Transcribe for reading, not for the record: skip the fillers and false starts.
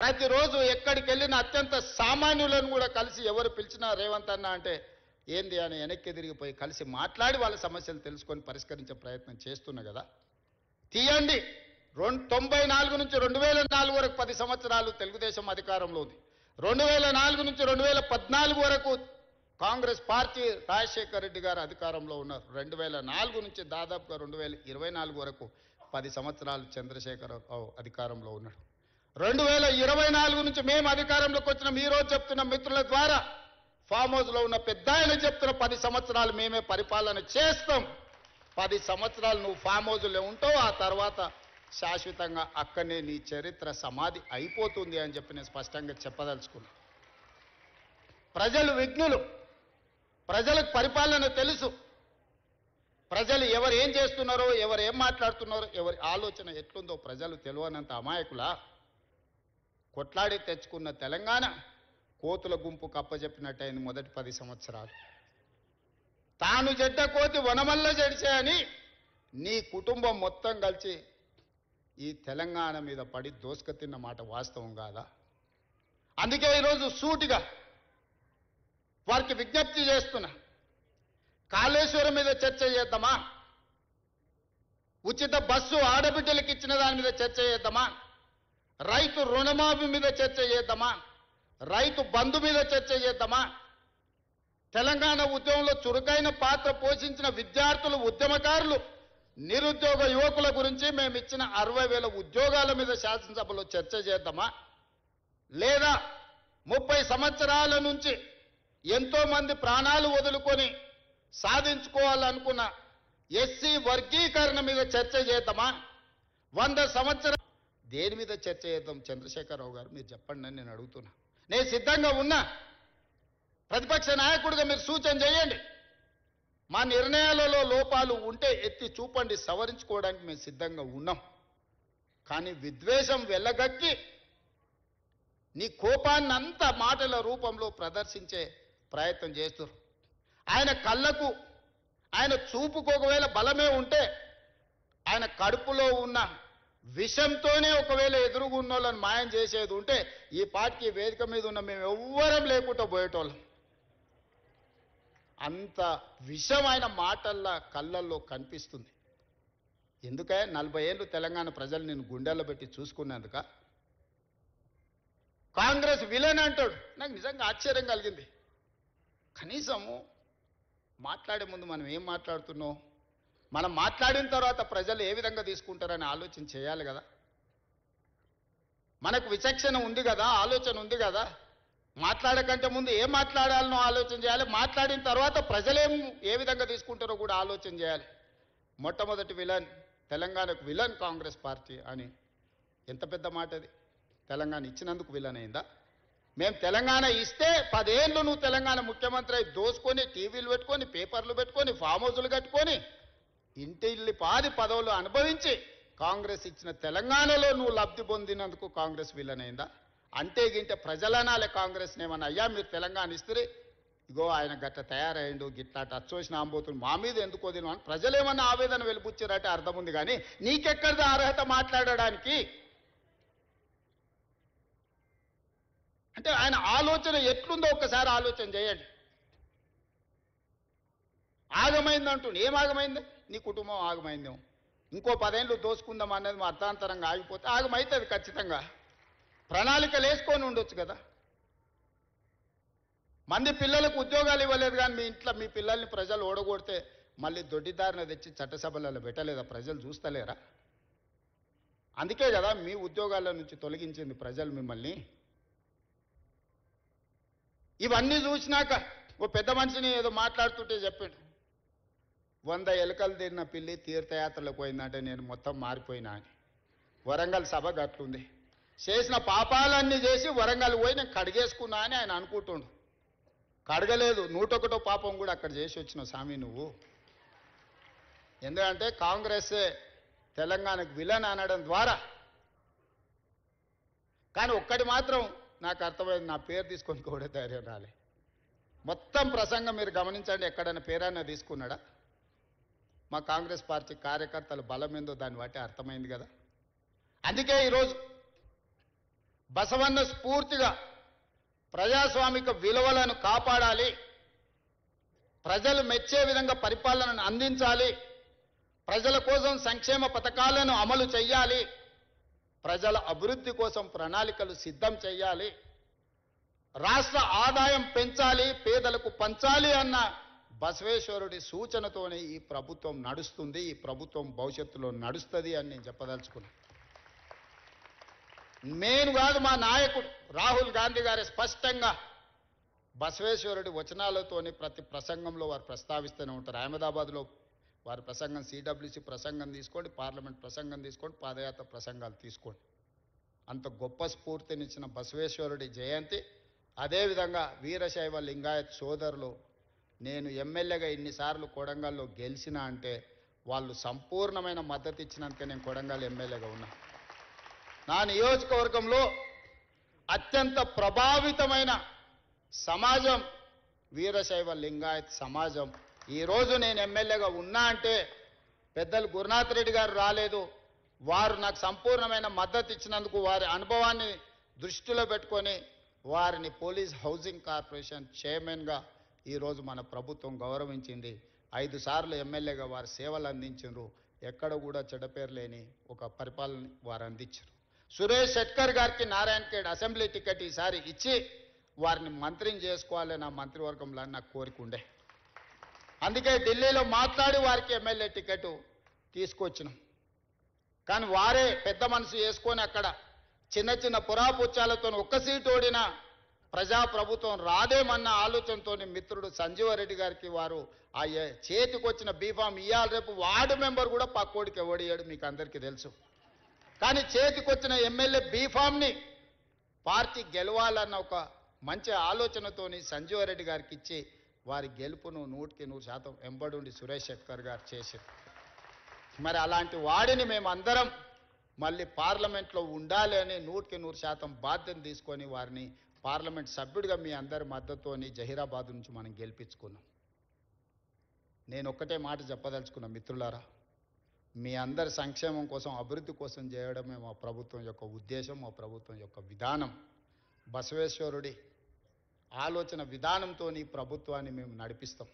ప్రతిరోజు ఎక్కడికి వెళ్ళిన అత్యంత సామాన్యులను కూడా కలిసి ఎవరు పిలిచినా రేవంత్ అన్న అంటే ఏంది అని వెనక్కి తిరిగిపోయి కలిసి మాట్లాడి వాళ్ళ సమస్యలు తెలుసుకొని పరిష్కరించే ప్రయత్నం చేస్తున్నా కదా. తీయండి 94 నుంచి 2004 వరకు 10 సంవత్సరాలు తెలుగుదేశం అధికారంలో ఉంది. 2004 నుంచి 2014 వరకు కాంగ్రెస్ పార్టీ రాజశేఖర్ రెడ్డి గారు అధికారంలో ఉన్నారు. 2004 నుంచి దాదాపుగా 2024 వరకు 10 సంవత్సరాలు చంద్రశేఖరరావు అధికారంలో ఉన్నాడు. 2024 నుంచి మేము అధికారంలోకి వచ్చిన ఈ రోజు చెప్తున్న మిత్రుల ద్వారా ఫామ్ హౌస్లో ఉన్న పెద్ద ఆయన చెప్తున్న 10 సంవత్సరాలు మేమే పరిపాలన చేస్తాం. 10 సంవత్సరాలు నువ్వు ఫామ్ హౌస్లో ఉంటావు, ఆ తర్వాత శాశ్వతంగా అక్కడనే నీ చరిత్ర సమాధి అయిపోతుంది అని చెప్పి నేను స్పష్టంగా చెప్పదలుచుకున్నా. ప్రజలు విఘ్నులు, ప్రజలకు పరిపాలన తెలుసు. ప్రజలు ఎవరు ఏం చేస్తున్నారో, ఎవరు ఏం మాట్లాడుతున్నారో, ఎవరి ఆలోచన ఎట్లుందో ప్రజలు తెలియనంత అమాయకులా. కొట్లాడి తెచ్చుకున్న తెలంగాణ కోతుల గుంపు కప్పజెప్పినట్టయింది మొదటి 10 సంవత్సరాలు. తాను జడ్డ కోతి వనమల్ల జడిచే అని నీ కుటుంబం మొత్తం కలిసి ఈ తెలంగాణ మీద పడి దోసుక తిన్న మాట వాస్తవం కాదా? అందుకే ఈరోజు సూటిగా వారికి విజ్ఞప్తి చేస్తున్నా. కాళేశ్వరం మీద చర్చ చేద్దామా? ఉచిత బస్సు ఆడబిడ్డలకు ఇచ్చిన దాని మీద చర్చ చేద్దామా? రైతు రుణమాఫీ మీద చర్చ చేద్దామా? రైతు బంధు మీద చర్చ చేద్దామా? తెలంగాణ ఉద్యమంలో చురుకైన పాత్ర పోషించిన విద్యార్థులు, ఉద్యమకారులు, నిరుద్యోగ యువకుల గురించి మేము ఇచ్చిన 60,000 ఉద్యోగాల మీద శాసనసభలో చర్చ చేద్దామా? లేదా 30 సంవత్సరాల నుంచి ఎంతో మంది ప్రాణాలు వదులుకొని సాధించుకోవాలనుకున్న ఎస్సీ వర్గీకరణ మీద చర్చ చేద్దామా? 100 సంవత్సరాలు దేని మీద చర్చ చేద్దాం? చంద్రశేఖరరావు గారు మీరు చెప్పండి అని నేను అడుగుతున్నా. నేను సిద్ధంగా ఉన్నా. ప్రతిపక్ష నాయకుడిగా మీరు సూచన చేయండి. మా నిర్ణయాలలో లోపాలు ఉంటే ఎత్తి చూపండి, సవరించుకోవడానికి మేము సిద్ధంగా ఉన్నాం. కానీ విద్వేషం వెళ్ళగక్కి నీ కోపాన్నంతా మాటల రూపంలో ప్రదర్శించే ప్రయత్నం చేస్తారు. ఆయన కళ్ళకు, ఆయన చూపుకు ఒకవేళ బలమే ఉంటే ఆయన కడుపులో ఉన్న విషంతోనే ఒకవేళ ఎదురుగున్న వాళ్ళని మాయం చేసేది ఉంటే ఈ పార్టీకి వేదిక మీద ఉన్న మేము ఎవ్వరం లేకుండా పోయేటోళ్ళం. అంత విషం ఆయన మాటల్లో కళ్ళల్లో కనిపిస్తుంది. ఎందుకే 40 ఏళ్ళు తెలంగాణ ప్రజలు నేను గుండెల్లో పెట్టి చూసుకున్నందుక. కాంగ్రెస్ విలన్ అంటాడు. నాకు నిజంగా ఆశ్చర్యం కలిగింది. కనీసము మాట్లాడే ముందు మనం ఏం మాట్లాడుతున్నాం, మనం మాట్లాడిన తర్వాత ప్రజలు ఏ విధంగా తీసుకుంటారని ఆలోచన చేయాలి కదా. మనకు విచక్షణ ఉంది కదా, ఆలోచన ఉంది కదా. మాట్లాడకంటే ముందు ఏం మాట్లాడాలనో ఆలోచన చేయాలి. మాట్లాడిన తర్వాత ప్రజలేం ఏ విధంగా తీసుకుంటారో కూడా ఆలోచన చేయాలి. మొట్టమొదటి విలన్, తెలంగాణకు విలన్ కాంగ్రెస్ పార్టీ అని ఎంత పెద్ద మాట అది. తెలంగాణ ఇచ్చినందుకు విలన్ అయిందా? మేము తెలంగాణ ఇస్తే 10 ఏళ్ళు నువ్వు తెలంగాణ ముఖ్యమంత్రి అయి దోసుకొని టీవీలు పెట్టుకొని, పేపర్లు పెట్టుకొని, ఫామ్ హౌజులు కట్టుకొని, ఇంటిల్లి పాది పదవులు అనుభవించి కాంగ్రెస్ ఇచ్చిన తెలంగాణలో నువ్వు లబ్ధి పొందినందుకు కాంగ్రెస్ విలన్ అయిందా? అంటే గింటే ప్రజలనాలే కాంగ్రెస్ ఏమన్నా అయ్యా మీరు తెలంగాణ ఇస్తే ఇగో ఆయన గట్ట తయారయ్యిండు, గిట్లా అచ్చోసిన ఆంబోతులు మా మీద ఎందుకు వదిన అని ప్రజలేమన్నా ఆవేదన వెలిపుచ్చారంటే అర్థం ఉంది. కానీ నీకెక్కడిది అర్హత మాట్లాడడానికి? అంటే ఆయన ఆలోచన ఎట్లుందో ఒక్కసారి ఆలోచన చేయండి. ఆగమైందంటుండే. ఏం ఆగమైంది? నీ కుటుంబం ఆగమైందేమో. ఇంకో 10 ఏళ్ళు దోసుకుందాం అనేది మా అర్థాంతరంగా ఆగిపోతే ఆగమైతుంది ఖచ్చితంగా. ప్రణాళికలు వేసుకొని ఉండొచ్చు కదా. మంది పిల్లలకు ఉద్యోగాలు ఇవ్వలేదు కానీ మీ ఇంట్లో మీ పిల్లల్ని ప్రజలు ఓడగొడితే మళ్ళీ దొడ్డిదారిన తెచ్చి చట్టసభలలో పెట్టలేదా? ప్రజలు చూస్తలేరా? అందుకే కదా మీ ఉద్యోగాల నుంచి తొలగించింది ప్రజలు మిమ్మల్ని. ఇవన్నీ చూసినాక ఓ పెద్ద మనిషిని ఏదో మాట్లాడుతుంటే చెప్పాడు, 100 ఎలుకలు తిన్న పిల్లి తీర్థయాత్రలకు పోయిందంటే నేను మొత్తం మారిపోయినా అని. వరంగల్ సభ గట్లుంది. చేసిన పాపాలన్నీ చేసి వరంగల్ పోయి నేను కడిగేసుకున్నా అని ఆయన అనుకుంటుండు. కడగలేదు, 101 పాపం కూడా అక్కడ చేసి వచ్చిన స్వామి నువ్వు. ఎందుకంటే కాంగ్రెస్ తెలంగాణకు విలన్ అనడం ద్వారా. కానీ ఒక్కటి మాత్రం నాకు అర్థమైంది, నా పేరు తీసుకొని కూడా ధైర్యం రాలే. మొత్తం ప్రసంగం మీరు గమనించండి, ఎక్కడైనా పేరైనా తీసుకున్నాడా? మా కాంగ్రెస్ పార్టీ కార్యకర్తల బలం ఏందో దాన్ని బట్టి అర్థమైంది కదా. అందుకే ఈరోజు బసవన్న స్ఫూర్తిగా ప్రజాస్వామిక విలువలను కాపాడాలి, ప్రజలు మెచ్చే విధంగా పరిపాలనను అందించాలి, ప్రజల కోసం సంక్షేమ పథకాలను అమలు చేయాలి, ప్రజల అభివృద్ధి కోసం ప్రణాళికలు సిద్ధం చేయాలి, రాష్ట్ర ఆదాయం పెంచాలి, పేదలకు పంచాలి అన్న బసవేశ్వరుడి సూచనతోనే ఈ ప్రభుత్వం నడుస్తుంది, ఈ ప్రభుత్వం భవిష్యత్తులో నడుస్తుంది అని నేను చెప్పదలుచుకున్నాను. నేను కాదు, మా నాయకుడు రాహుల్ గాంధీ గారి స్పష్టంగా బసవేశ్వరుడి వచనాలతోని ప్రతి ప్రసంగంలో వారు ప్రస్తావిస్తూనే ఉంటారు. అహ్మదాబాద్లో వారి ప్రసంగం, సిడబ్ల్యూసి ప్రసంగం తీసుకోండి, పార్లమెంట్ ప్రసంగం తీసుకోండి, పాదయాత్ర ప్రసంగాలు తీసుకోండి. అంత గొప్ప స్ఫూర్తినిచ్చిన బసవేశ్వరుడి జయంతి. అదేవిధంగా వీరశైవ లింగాయత్ సోదరులు, నేను ఎమ్మెల్యేగా ఇన్నిసార్లు కొడంగల్లో గెలిచినా అంటే వాళ్ళు సంపూర్ణమైన మద్దతు ఇచ్చినందుకే నేను కొడంగల్ ఎమ్మెల్యేగా ఉన్నా. నా నియోజకవర్గంలో అత్యంత ప్రభావితమైన సమాజం వీరశైవ లింగాయత్ సమాజం. ఈరోజు నేను ఎమ్మెల్యేగా ఉన్నా అంటే పెద్దలు గురునాథ్ రెడ్డి గారు రాలేదు, వారు నాకు సంపూర్ణమైన మద్దతు ఇచ్చినందుకు వారి అనుభవాన్ని దృష్టిలో పెట్టుకొని వారిని పోలీస్ హౌసింగ్ కార్పొరేషన్ చైర్మన్గా ఈరోజు మన ప్రభుత్వం గౌరవించింది. 5 సార్లు ఎమ్మెల్యేగా వారు సేవలు అందించారు. ఎక్కడ కూడా చెడ్డపేరు లేని ఒక పరిపాలన వారు అందించారు. సురేష్ శెట్కర్ గారికి నారాయణఖేడ్ అసెంబ్లీ టికెట్ ఈసారి ఇచ్చి వారిని మంత్రిని చేసుకోవాలని నా మంత్రివర్గంలో నాకు కోరిక ఉండే. అందుకే ఢిల్లీలో మాట్లాడి వారికి ఎమ్మెల్యే టికెట్ తీసుకొచ్చినాం. కానీ వారే పెద్ద మనసు చేసుకొని అక్కడ చిన్న చిన్న పురాపుచ్చాలతో ఒక్క సీటు ఓడిన ప్రజాప్రభుత్వం రాదేమన్న ఆలోచనతో మిత్రుడు సంజీవరెడ్డి గారికి వారు ఆ చేతికొచ్చిన బీఫామ్ ఇయ్యాలి, రేపు వార్డు మెంబర్ కూడా పక్కోడికి ఓడియాడు, మీకు అందరికీ తెలుసు. కానీ చేతికొచ్చిన ఎమ్మెల్యే బీఫామ్ని పార్టీ గెలవాలన్న ఒక మంచి ఆలోచనతోని సంజీవరెడ్డి గారికి ఇచ్చి వారి గెలుపును 100% వెంబడుండి సురేష్ శెట్కర్ గారు చేశారు. మరి అలాంటి వాడిని మేమందరం మళ్ళీ పార్లమెంట్లో ఉండాలి అని 100% బాధ్యత తీసుకొని వారిని పార్లమెంట్ సభ్యుడిగా మీ అందరి మద్దతుతోని జహీరాబాద్ నుంచి మనం గెలిపించుకున్నాం. నేను ఒక్కటే మాట చెప్పదలుచుకున్నా మిత్రులారా, మీ అందరి సంక్షేమం కోసం, అభివృద్ధి కోసం చేయడమే మా ప్రభుత్వం యొక్క ఉద్దేశం, మా ప్రభుత్వం యొక్క విధానం. బసవేశ్వరుడి ఆలోచన విధానంతో ఈ ప్రభుత్వాన్ని మేము నడిపిస్తాం.